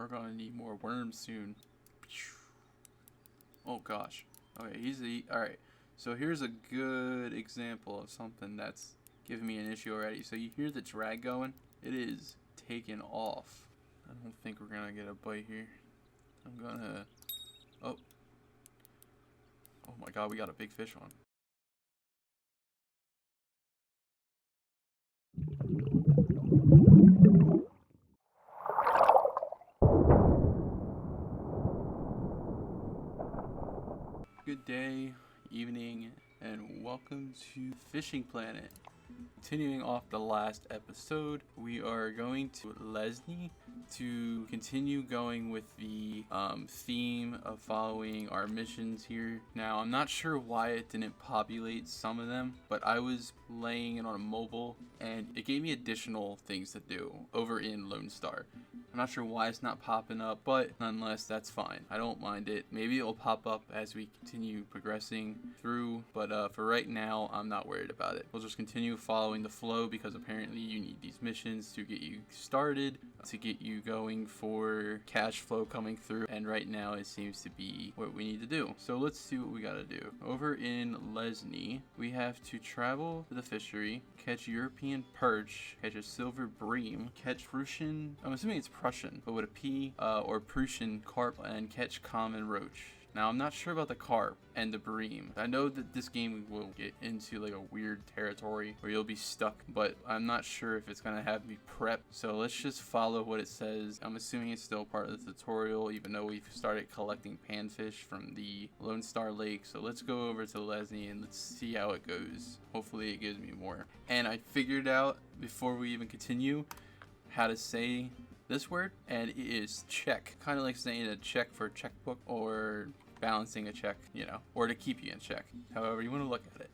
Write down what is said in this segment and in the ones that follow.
We're gonna need more worms soon. Oh gosh. Okay, easy. Alright, so here's a good example of something that's giving me an issue already. So you hear the drag going? It is taking off. I don't think we're gonna get a bite here. I'm gonna... Oh. Oh my god, we got a big fish on. Good day, evening, and welcome to Fishing Planet. Continuing off the last episode, we are going to Lesni to continue going with the theme of following our missions here. Now, I'm not sure why it didn't populate some of them, but I was laying it on a mobile and it gave me additional things to do over in Lone Star. I'm not sure why it's not popping up, but nonetheless, that's fine. I don't mind it. Maybe it'll pop up as we continue progressing through, but for right now, I'm not worried about it. We'll just continue following the flow because apparently you need these missions to get you started, to get you going for cash flow coming through, and right now it seems to be what we need to do. So let's see what we gotta do. Over in Lesni, we have to travel to the fishery, catch European perch, catch a silver bream, catch Prussian, I'm assuming it's Prussian, but with a P, or Prussian carp, and catch common roach. Now, I'm not sure about the carp and the bream. I know that this game will get into like a weird territory where you'll be stuck, but I'm not sure if it's gonna have me prep. So let's just follow what it says. I'm assuming it's still part of the tutorial, even though we've started collecting panfish from the Lone Star Lake. So let's go over to Lesni and let's see how it goes. Hopefully it gives me more. And I figured out, before we even continue, how to say this word, and it is check. Kind of like saying a check for a checkbook, or balancing a check, you know, or to keep you in check, however you want to look at it.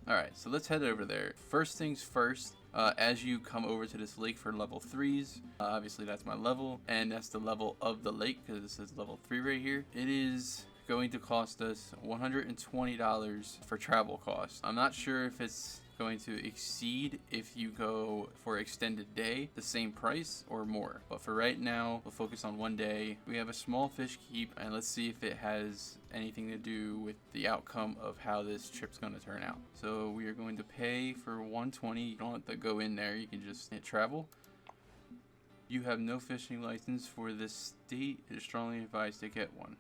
Alright, so let's head over there. First things first, as you come over to this lake for level 3s, obviously that's my level, and that's the level of the lake, because this is level 3 right here. It is going to cost us $120 for travel costs. I'm not sure if it's going to exceed if you go for extended day the same price or more, but for right now we'll focus on one day. We have a small fish keep, and let's see if it has anything to do with the outcome of how this trip's going to turn out. So we are going to pay for 120. You don't have to go in there, you can just hit travel. You have no fishing license for this state. It is strongly advised to get one,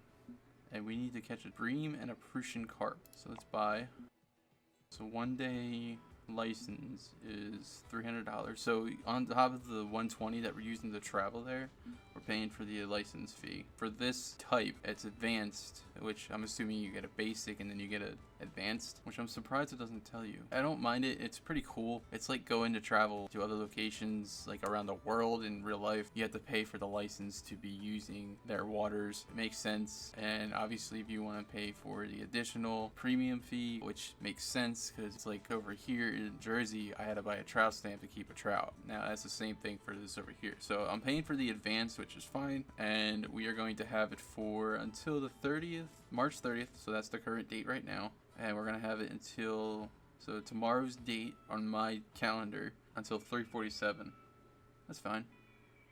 and we need to catch a bream and a Prussian carp. So let's buy. So 1 day license is $300. So on top of the 120 that we're using to travel there, we're paying for the license fee. For this type, it's advanced, which I'm assuming you get a basic and then you get a advanced, which I'm surprised it doesn't tell you. I don't mind it. It's pretty cool. It's like going to travel to other locations like around the world in real life. You have to pay for the license to be using their waters. It makes sense. And obviously if you want to pay for the additional premium fee, which makes sense because it's like over here in Jersey, I had to buy a trout stamp to keep a trout. Now that's the same thing for this over here. So I'm paying for the advanced, which is fine. And we are going to have it for until the 30th, March 30th. So that's the current date right now. And we're gonna have it until, so tomorrow's date on my calendar, until 3/47. That's fine.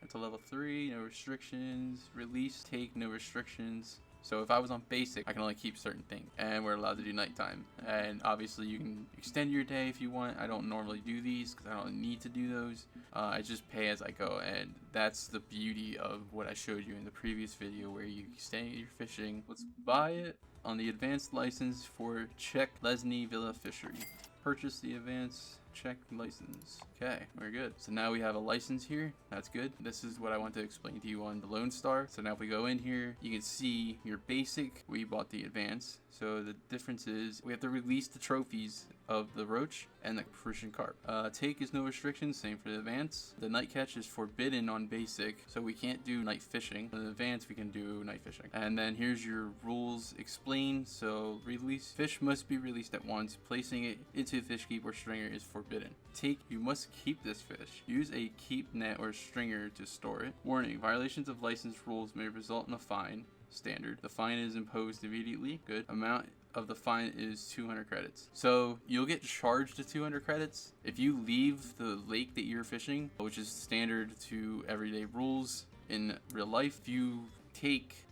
Until level 3, no restrictions. Release, take, no restrictions. So if I was on basic, I can only keep certain things, and we're allowed to do nighttime. And obviously you can extend your day if you want. I don't normally do these because I don't need to do those. I just pay as I go, and that's the beauty of what I showed you in the previous video where you extend your fishing. Let's buy it on the advanced license for Czech Lesni Vila fishery. Purchase the advanced Czech license. Okay, we're good. So now we have a license here. That's good. This is what I want to explain to you on the Lone Star. So now if we go in here, you can see your basic. We bought the advanced. So the difference is we have to release the trophies of the roach and the Prussian carp. Take is no restrictions, same for the advance. The night catch is forbidden on basic, so we can't do night fishing. On the advance, we can do night fishing. And then here's your rules explained. So release, fish must be released at once. Placing it into a fish keep or stringer is forbidden. Take, you must keep this fish. Use a keep net or stringer to store it. Warning, violations of license rules may result in a fine. Standard. The fine is imposed immediately. Good. Amount of the fine is 200 credits. So you'll get charged to 200 credits if you leave the lake that you're fishing, which is standard to everyday rules. in real life, if you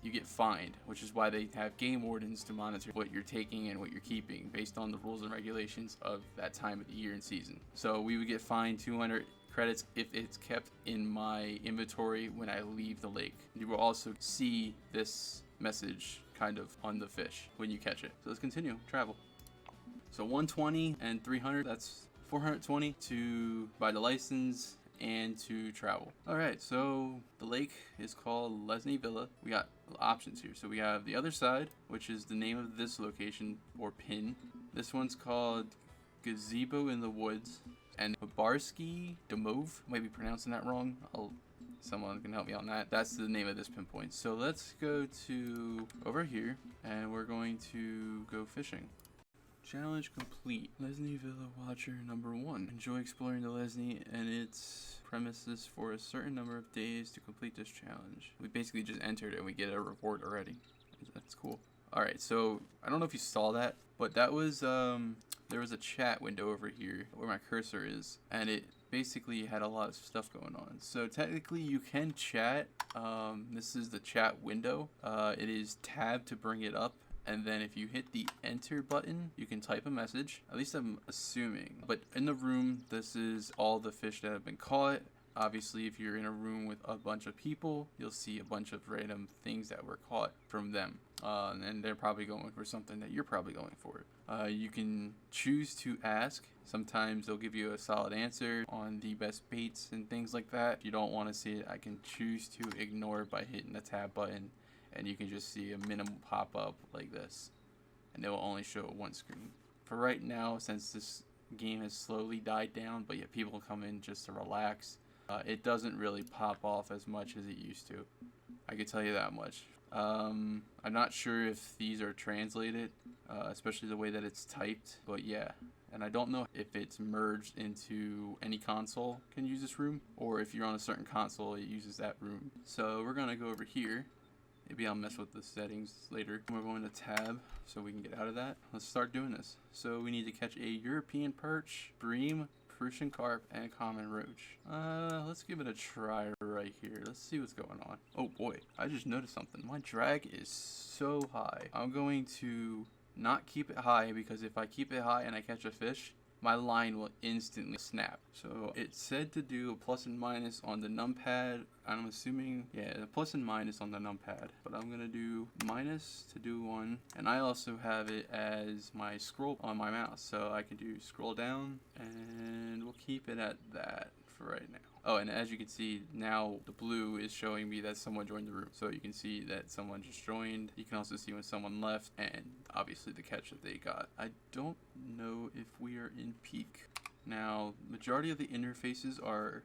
you get fined, which is why they have game wardens to monitor what you're taking and what you're keeping based on the rules and regulations of that time of the year and season. So we would get fined 200 credits if it's kept in my inventory when I leave the lake. You will also see this message kind of on the fish when you catch it. So let's continue travel. So 120 and 300, that's 420 to buy the license and to travel. Alright, so the lake is called Lesni Vila. We got options here. So we have the other side, which is the name of this location or pin. This one's called Gazebo in the Woods. And Barsky Domov, might be pronouncing that wrong. Someone can help me on that. That's the name of this pinpoint. So let's go to over here and we're going to go fishing. Challenge complete. Lesni Vila Watcher number 1. Enjoy exploring the Lesni and its premises for a certain number of days to complete this challenge. We basically just entered it and we get a reward already. That's cool. Alright, so I don't know if you saw that, but that was there was a chat window over here where my cursor is, and it basically had a lot of stuff going on. So technically you can chat. This is the chat window. It is tab to bring it up. And then if you hit the enter button, you can type a message. At least I'm assuming. But in the room, this is all the fish that have been caught. Obviously, if you're in a room with a bunch of people, you'll see a bunch of random things that were caught from them. And they're probably going for something that you're probably going for. You can choose to ask. Sometimes they'll give you a solid answer on the best baits and things like that. If you don't want to see it, I can choose to ignore by hitting the tab button. And you can just see a minimum pop up like this, and it will only show one screen. For right now, since this game has slowly died down, but yet people come in just to relax, it doesn't really pop off as much as it used to. I can tell you that much. I'm not sure if these are translated, especially the way that it's typed, but yeah. And I don't know if it's merged into any console can use this room, or if you're on a certain console, it uses that room. So we're gonna go over here. Maybe I'll mess with the settings later. We're going to tab so we can get out of that. Let's start doing this. So we need to catch a European perch, bream, Prussian carp, and a common roach. Let's give it a try right here. Let's see what's going on. Oh boy, I just noticed something. My drag is so high. I'm going to not keep it high because if I keep it high and I catch a fish, my line will instantly snap. So it said to do a plus and minus on the numpad. I'm assuming, yeah, the plus and minus on the numpad. But I'm gonna do minus to do 1. And I also have it as my scroll on my mouse. So I can do scroll down and we'll keep it at that for right now. Oh, and as you can see, now the blue is showing me that someone joined the room. So you can see that someone just joined. You can also see when someone left and obviously the catch that they got. I don't know if we are in peak. Now, majority of the interfaces are,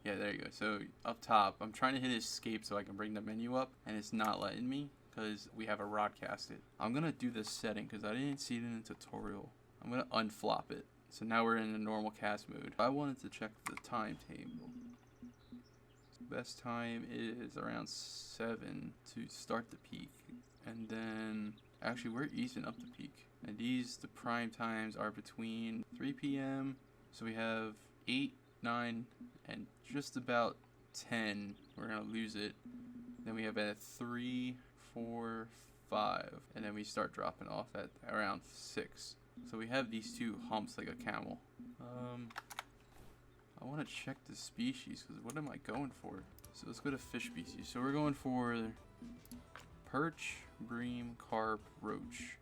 yeah, there you go. So up top, I'm trying to hit escape so I can bring the menu up and it's not letting me because we have a broadcasted. I'm gonna do this setting because I didn't see it in the tutorial. I'm gonna unflop it. So now we're in the normal cast mode. I wanted to check the timetable. Best time is around 7 to start the peak. And then, actually we're easing up the peak. And the prime times are between 3 p.m. So we have 8, 9, and just about 10. We're gonna lose it. Then we have at 3, 4, 5. And then we start dropping off at around 6. So we have these two humps like a camel. I want to check the species because what am I going for? So let's go to fish species. So we're going for perch, bream, carp, roach.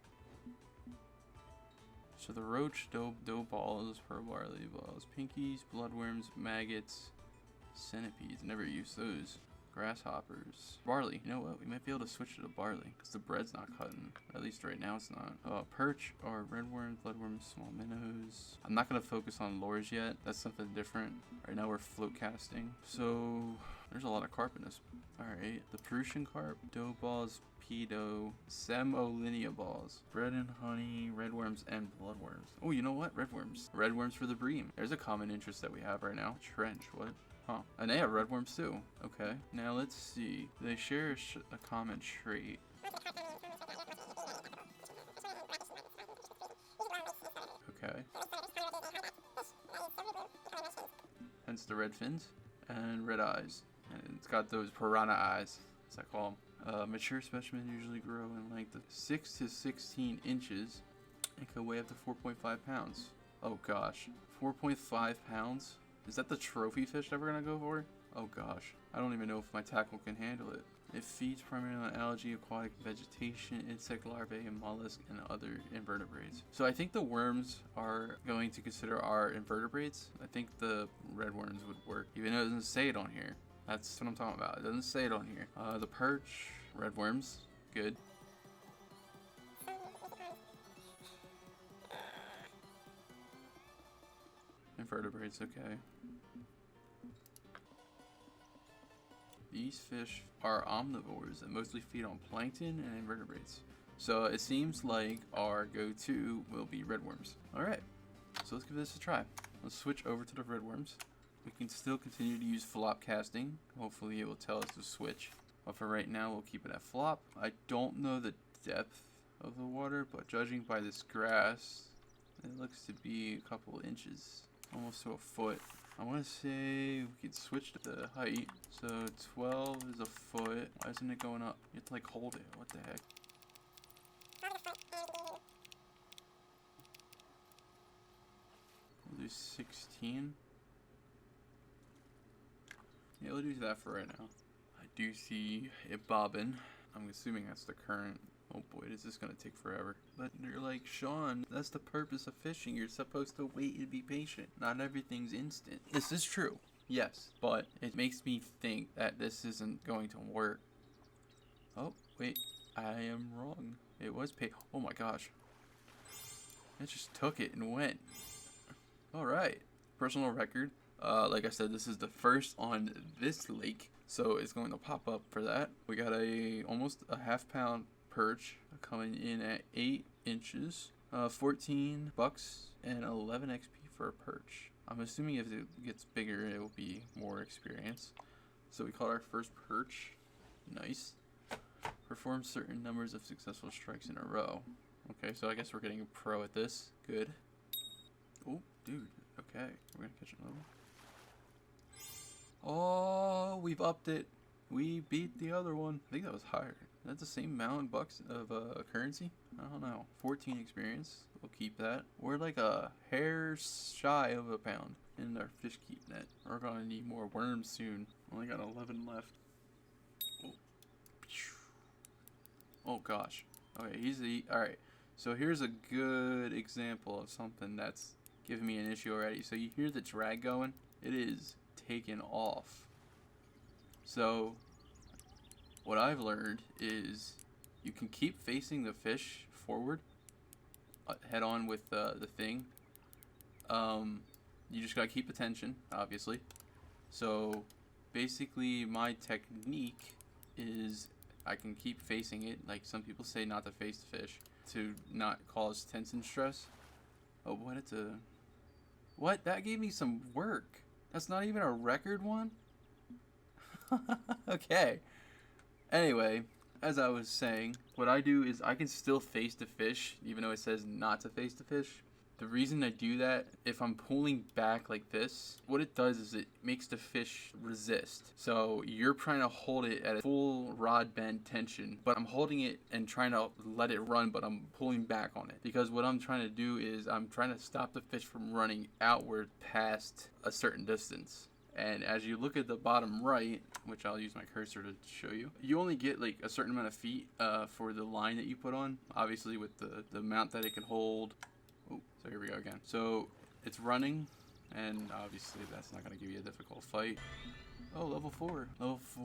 So the roach, dough balls, pearl barley balls, pinkies, bloodworms, maggots, centipedes. Never use those. Grasshoppers. Barley. You know what? We might be able to switch to the barley because the bread's not cutting. At least right now it's not. Perch or redworms, bloodworms, small minnows. I'm not going to focus on lures yet. That's something different. Right now we're float casting. So there's a lot of carp in this. Alright. The Prussian carp, dough balls, pedo, semolinia balls, bread and honey, redworms, and bloodworms. Oh, you know what? Redworms. Redworms for the bream. There's a common interest that we have right now. Trench. What? Huh. And they have redworms too. Okay. Now let's see. They share a common trait. Okay. Hence the red fins and red eyes. And it's got those piranha eyes, as I call them. Mature specimens usually grow in length of 6 to 16 inches and can weigh up to 4.5 pounds. Oh gosh, 4.5 pounds? Is that the trophy fish that we're gonna go for? Oh gosh, I don't even know if my tackle can handle it. It feeds primarily on algae, aquatic vegetation, insect larvae, and mollusks, and other invertebrates. So I think the worms are going to consider our invertebrates. I think the red worms would work, even though it doesn't say it on here. That's what I'm talking about. It doesn't say it on here. The perch, red worms, good. Invertebrates, okay. These fish are omnivores that mostly feed on plankton and invertebrates. So it seems like our go-to will be red worms. Alright, so let's give this a try. Let's switch over to the red worms. We can still continue to use flop casting. Hopefully it will tell us to switch. But for right now, we'll keep it at flop. I don't know the depth of the water, but judging by this grass, it looks to be a couple inches, almost to a foot. I want to say we could switch to the height. So 12 is a foot. Why isn't it going up? You have to like hold it. What the heck? We'll do 16. Yeah, we'll do that for right now. I do see it bobbing. I'm assuming that's the current. Oh boy, is this gonna take forever. But you're like, Sean, that's the purpose of fishing. You're supposed to wait and be patient. Not everything's instant. This is true, yes, but it makes me think that this isn't going to work. Oh, wait, I am wrong. It was oh my gosh. It just took it and went. Alright, personal record. Like I said, this is the first on this lake, so it's going to pop up for that. We got almost a half-pound perch coming in at 8 inches, 14 bucks, and 11 XP for a perch. I'm assuming if it gets bigger, it will be more experience. So we caught our first perch. Nice. Perform certain numbers of successful strikes in a row. Okay, so I guess we're getting a pro at this. Good. Oh, dude. Okay, we're gonna catch another one. Oh, we've upped it. We beat the other one. I think that was higher. That's the same amount in bucks of currency? I don't know. 14 experience. We'll keep that. We're like a hair shy of a pound in our fish keep net. We're gonna need more worms soon. Only got 11 left. Oh, oh gosh. Okay, easy. Alright, so here's a good example of something that's giving me an issue already. So you hear the drag going? It is taken off. So what I've learned is you can keep facing the fish forward, head on with the thing. You just gotta keep attention, obviously. So basically my technique is I can keep facing it. Like some people say not to face the fish to not cause tension stress. Oh, what? That gave me some work. That's not even a record one? Okay. Anyway, as I was saying, what I do is I can still face the fish, even though it says not to face the fish. The reason I do that, if I'm pulling back like this, what it does is it makes the fish resist. So you're trying to hold it at a full rod bend tension, but I'm holding it and trying to let it run, but I'm pulling back on it. Because what I'm trying to do is I'm trying to stop the fish from running outward past a certain distance. And as you look at the bottom right, which I'll use my cursor to show you, you only get like a certain amount of feet for the line that you put on, obviously with the amount that it can hold. Oh, so here we go again. So it's running, and obviously that's not going to give you a difficult fight. Oh, level 4. Level 4,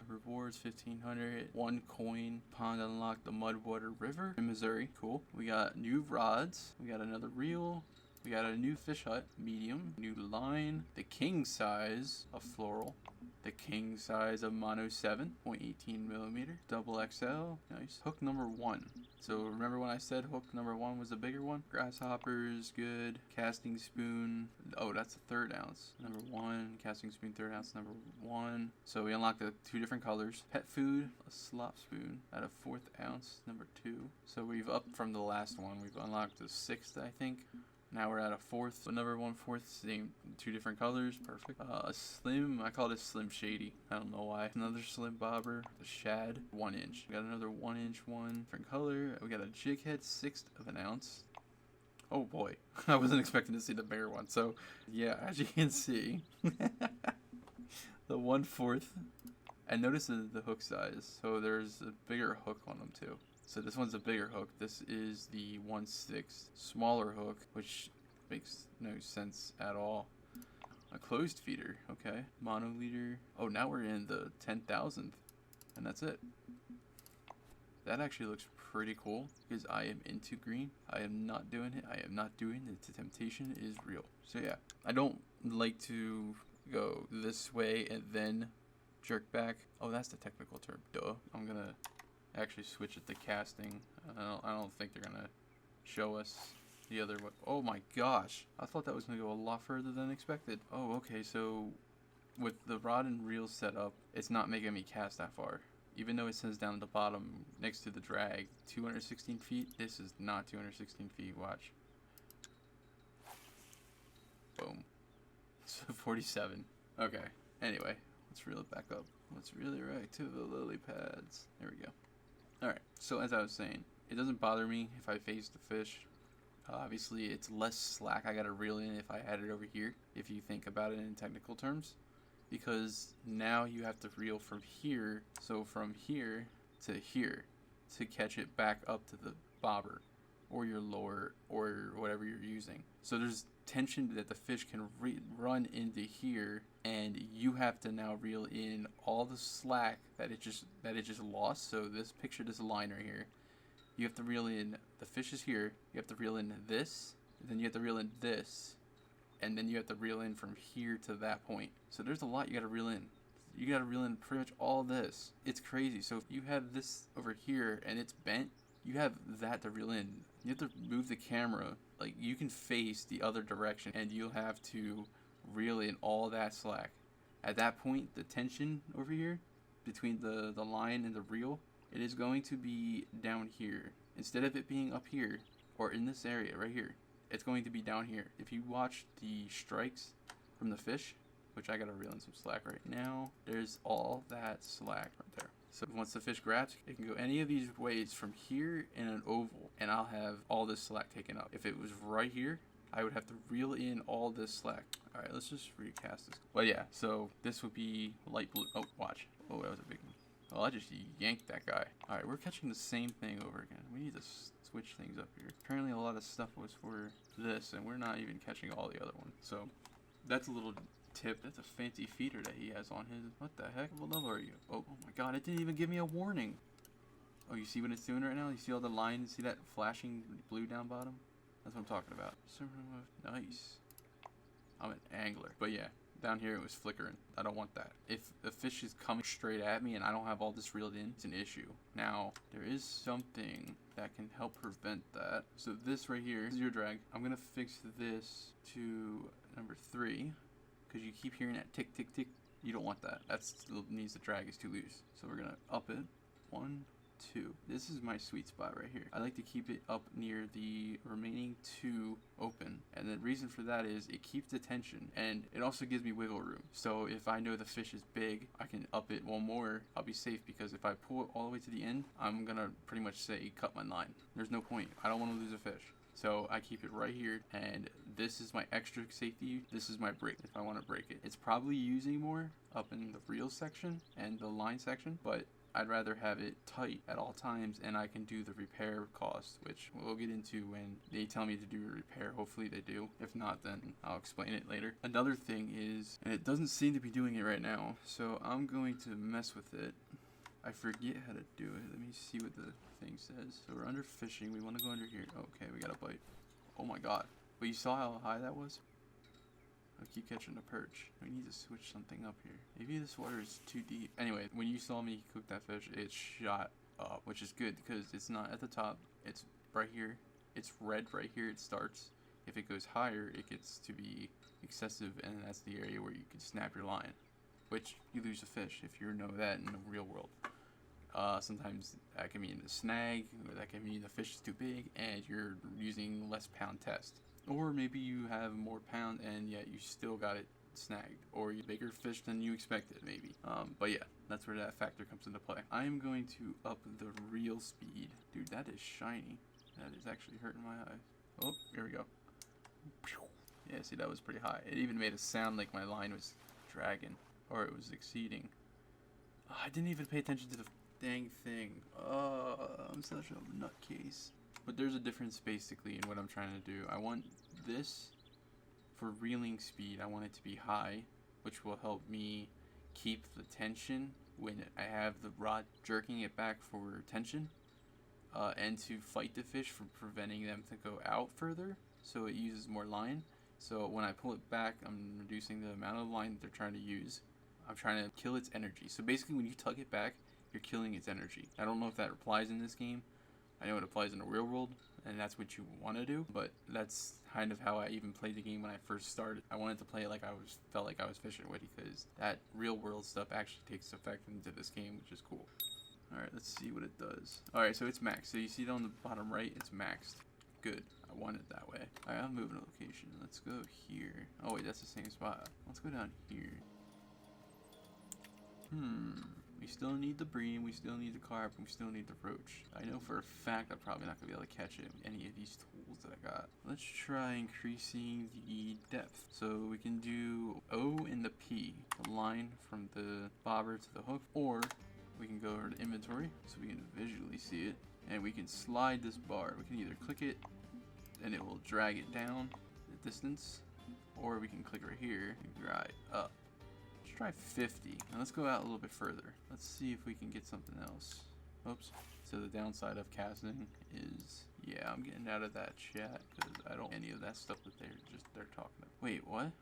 rewards 1,500, 1 coin, pond unlocked the Mudwater River in Missouri. Cool. We got new rods, we got another reel, we got a new fish hut, medium, new line, the king size of floral, the king size of mono 7, 0.18 millimeter, double XL, nice. Hook number 1. So remember when I said hook number 1 was the bigger one? Grasshoppers, good. Casting spoon, oh, that's a 3rd ounce. Number 1, casting spoon, 3rd ounce, number 1. So we unlocked the 2 different colors. Pet food, a slop spoon at a 4th ounce, number 2. So we've upped from the last one. We've unlocked the 6th, I think. Now we're at a fourth, another 1/4, same, 2 different colors, perfect. A slim, I call this slim shady, I don't know why. Another slim bobber, the shad, 1 inch. We got another 1 inch one, different color. We got a jig head, 1/6 of an ounce. Oh boy, I wasn't expecting to see the bigger one. So yeah, as you can see, the 1/4. And notice the hook size. So there's a bigger hook on them too. So this one's a bigger hook. This is the 1/6 smaller hook, which makes no sense at all. A closed feeder, okay. Monoliter. Oh, now we're in the 10,000th, and that's it. That actually looks pretty cool because I am into green. I am not doing it. I am not doing it. The temptation is real. So yeah, I don't like to go this way and then jerk back. Oh, that's the technical term. Duh. I'm gonna actually switch it to casting. I don't think they're gonna show us the other way. Oh my gosh, I thought that was gonna go a lot further than expected. Oh, okay. So with the rod and reel set up, it's not making me cast that far. Even though it says down at the bottom next to the drag 216 feet, this is not 216 feet. Watch. Boom. So 47. Okay. Anyway, let's reel it back up. Let's reel it right to the lily pads. There we go. Alright, so as I was saying, it doesn't bother me if I face the fish. Obviously, it's less slack I gotta reel in if I had it over here, if you think about it in technical terms. Because now you have to reel from here, so from here to catch it back up to the bobber or your lure or whatever you're using. So there's tension that the fish can run into here, and you have to now reel in all the slack that it just lost. So this picture, this line right here, you have to reel in, the fish is here, you have to reel in this, then you have to reel in this, and then you have to reel in from here to that point. So there's a lot you gotta reel in. You gotta reel in pretty much all this. It's crazy. So if you have this over here and it's bent, you have that to reel in. You have to move the camera, like you can face the other direction, and you'll have to reel in all that slack. At that point, the tension over here between the line and the reel, it is going to be down here. Instead of it being up here or in this area right here, it's going to be down here. If you watch the strikes from the fish, which I gotta reel in some slack right now, there's all that slack right there. So once the fish grabs, it can go any of these ways from here in an oval, and I'll have all this slack taken up. If it was right here, I would have to reel in all this slack. All right, let's just recast this. Well, yeah, so this would be light blue. Oh, watch. Oh, that was a big one. Oh, I just yanked that guy. All right, we're catching the same thing over again. We need to switch things up here. Apparently a lot of stuff was for this, and we're not even catching all the other ones. So that's a little tip. That's a fancy feeder that he has on his. What the heck? What level are you? Oh my god, it didn't even give me a warning. Oh, you see what it's doing right now? You see all the lines? See that flashing blue down bottom? That's what I'm talking about. Nice. I'm an angler. But yeah, down here it was flickering. I don't want that. If the fish is coming straight at me and I don't have all this reeled in, it's an issue. Now, there is something that can help prevent that. So this right here is your drag. I'm gonna fix this to number 3, because you keep hearing that tick, tick, tick. You don't want that. That still means the drag is too loose. So we're gonna up it. 1, 2. This is my sweet spot right here. I like to keep it up near the remaining 2 open, and the reason for that is it keeps the tension, and it also gives me wiggle room. So if I know the fish is big, I can up it 1 more. I'll be safe, because if I pull it all the way to the end, I'm gonna pretty much say cut my line. There's no point. I don't want to lose a fish. So I keep it right here, and this is my extra safety. This is my break if I want to break it. It's probably using more up in the reel section and the line section, but I'd rather have it tight at all times, and I can do the repair cost, which we'll get into when they tell me to do a repair. Hopefully they do. If not, then I'll explain it later. Another thing is, and it doesn't seem to be doing it right now, so I'm going to mess with it. I forget how to do it. Let me see what the thing says. So we're under fishing. We want to go under here. Okay, we got a bite. Oh my god. But you saw how high that was? I keep catching a perch. We need to switch something up here. Maybe this water is too deep. Anyway, when you saw me cook that fish, it shot up, which is good because it's not at the top. It's right here. It's red right here. It starts. If it goes higher, it gets to be excessive, and that's the area where you can snap your line, which you lose a fish if you know that in the real world. Sometimes that can mean a snag, or that can mean the fish is too big and you're using less pound test. Or maybe you have more pound and yet you still got it snagged, or you bigger fish than you expected, maybe. But yeah, that's where that factor comes into play. I'm going to up the reel speed. Dude, that is shiny. That is actually hurting my eyes. Oh, here we go. Yeah, see, that was pretty high. It even made a sound like my line was dragging, or it was exceeding. Oh, I didn't even pay attention to the dang thing. I'm such a nutcase. But there's a difference basically in what I'm trying to do. I want this for reeling speed. I want it to be high, which will help me keep the tension when I have the rod jerking it back for tension, and to fight the fish from preventing them to go out further, so it uses more line. So when I pull it back, I'm reducing the amount of line that they're trying to use. I'm trying to kill its energy. So basically when you tug it back, you're killing its energy. I don't know if that applies in this game. I know it applies in the real world, and that's what you want to do, but that's kind of how I even played the game when I first started. I wanted to play it like felt like I was fishing with, because that real world stuff actually takes effect into this game, which is cool. Alright, let's see what it does. Alright, so it's maxed. So you see it on the bottom right, it's maxed. Good. I want it that way. Alright, I'm moving a location. Let's go here. Oh wait, that's the same spot. Let's go down here. We still need the bream, we still need the carp, and we still need the roach. I know for a fact I'm probably not going to be able to catch it with any of these tools that I got. Let's try increasing the depth. So we can do O and the P, the line from the bobber to the hook, or we can go over to inventory so we can visually see it, and we can slide this bar. We can either click it and it will drag it down the distance, or we can click right here and drag it up. Let's try 50. Now let's go out a little bit further. Let's see if we can get something else. Oops. So the downside of casting is, yeah, I'm getting out of that chat because I don't any of that stuff that they're talking about. Wait, what?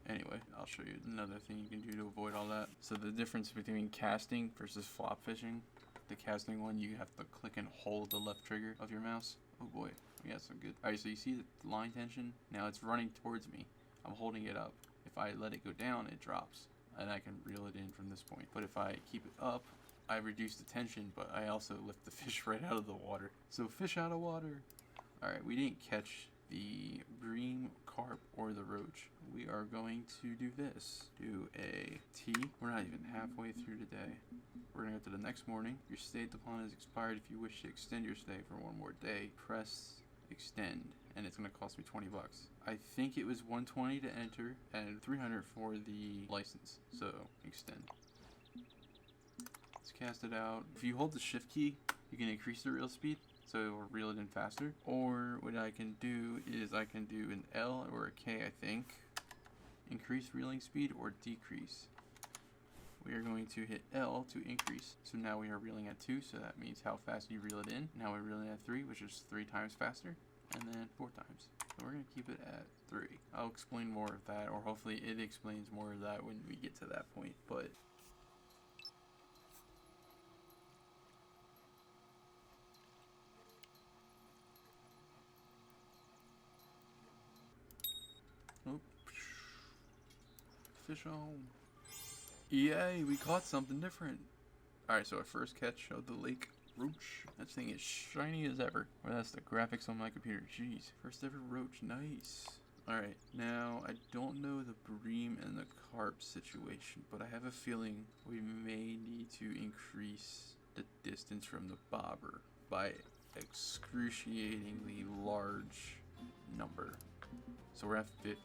Anyway, I'll show you another thing you can do to avoid all that. So the difference between casting versus flop fishing. The casting one, you have to click and hold the left trigger of your mouse. Oh boy, we got some good. Alright, so you see the line tension? Now it's running towards me. I'm holding it up. If I let it go down, it drops, and I can reel it in from this point. But if I keep it up, I reduce the tension, but I also lift the fish right out of the water. So fish out of water. Alright, we didn't catch the bream, carp, or the roach. We are going to do this. Do a T. We're not even halfway through today. We're going to go to the next morning. Your stay at the pond is expired. If you wish to extend your stay for one more day, press extend, and it's going to cost me 20 bucks. I think it was 120 to enter and 300 for the license. So extend. Let's cast it out. If you hold the shift key, you can increase the reel speed, so it will reel it in faster. Or what I can do is I can do an L or a K, I think. Increase reeling speed or decrease. We are going to hit L to increase. So now we are reeling at 2, so that means how fast you reel it in. Now we're reeling at 3, which is 3 times faster, and then 4 times. So we're going to keep it at 3. I'll explain more of that, or hopefully it explains more of that when we get to that point, but oh. Fish on. Yay, we caught something different. Alright, so our first catch of the lake roach. That thing is shiny as ever. Or that's the graphics on my computer. Jeez. First ever roach. Nice. Alright, now I don't know the bream and the carp situation, but I have a feeling we may need to increase the distance from the bobber by excruciatingly large number. So we're at 50.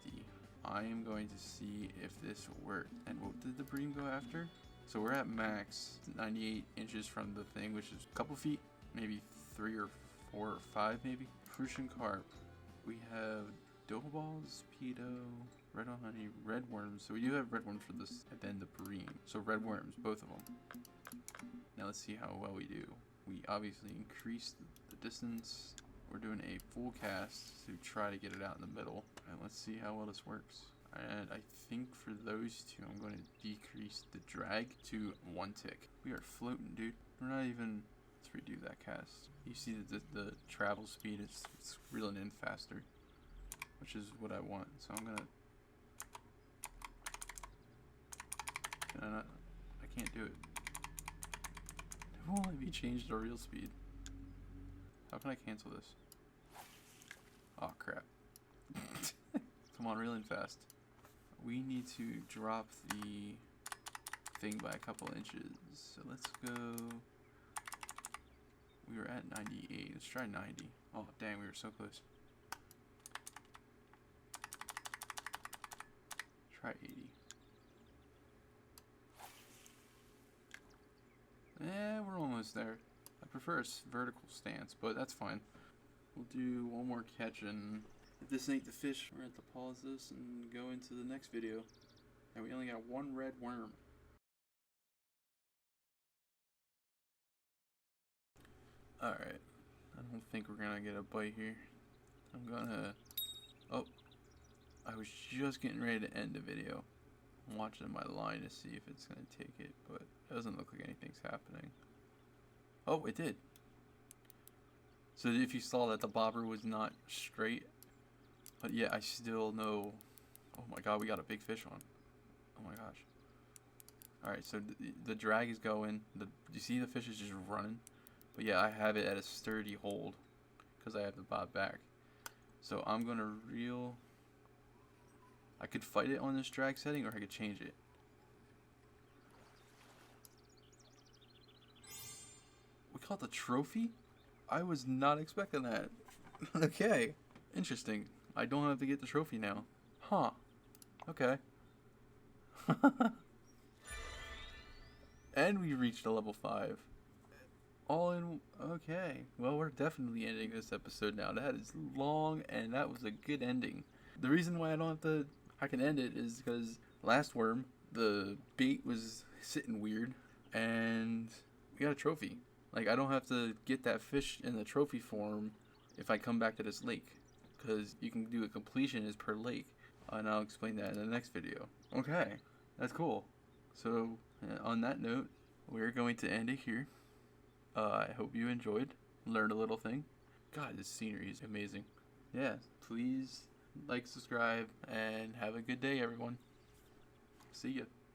I am going to see if this worked. And what did the bream go after? So we're at max 98 inches from the thing, which is a couple feet, maybe 3 or 4 or 5 maybe. Crucian carp. We have dough balls, pedo, red on honey, red worms. So we do have red worms for this, and then the bream. So red worms, both of them. Now let's see how well we do. We obviously increased the distance. We're doing a full cast to try to get it out in the middle. And let's see how well this works. And I think for those two, I'm going to decrease the drag to 1 tick. We are floating, dude. We're not even... Let's redo that cast. You see that the travel speed is it's reeling in faster, which is what I want. So I'm gonna... Can I not... I can't do it. It won't let me change the reel speed. How can I cancel this? Oh crap. Come on, reeling fast. We need to drop the thing by a couple inches. So let's go. We were at 98. Let's try 90. Oh, dang, we were so close. Try 80. We're almost there. I prefer a vertical stance, but that's fine. We'll do one more catch, and if this ain't the fish, we're going to have to pause this and go into the next video. And we only got one red worm. Alright. I don't think we're going to get a bite here. I'm going to... Oh. I was just getting ready to end the video. I'm watching my line to see if it's going to take it, but it doesn't look like anything's happening. Oh, it did. So if you saw that the bobber was not straight, but yeah, I still know. Oh my god, we got a big fish on. Oh my gosh. Alright, so the drag is going. You see the fish is just running? But yeah, I have it at a sturdy hold because I have the bob back. So I'm going to reel. I could fight it on this drag setting, or I could change it. We caught the trophy? I was not expecting that. Okay, interesting. I don't have to get the trophy now. Huh. Okay. And we reached a level 5. All in... Okay. Well, we're definitely ending this episode now. That is long, and that was a good ending. The reason why I can end it is because last worm, the bait was sitting weird, and we got a trophy. Like, I don't have to get that fish in the trophy form if I come back to this lake, because you can do a completion is per lake, and I'll explain that in the next video. Okay, that's cool. So, on that note, we're going to end it here. I hope you enjoyed, learned a little thing. God, this scenery is amazing. Yeah, please like, subscribe, and have a good day, everyone. See ya.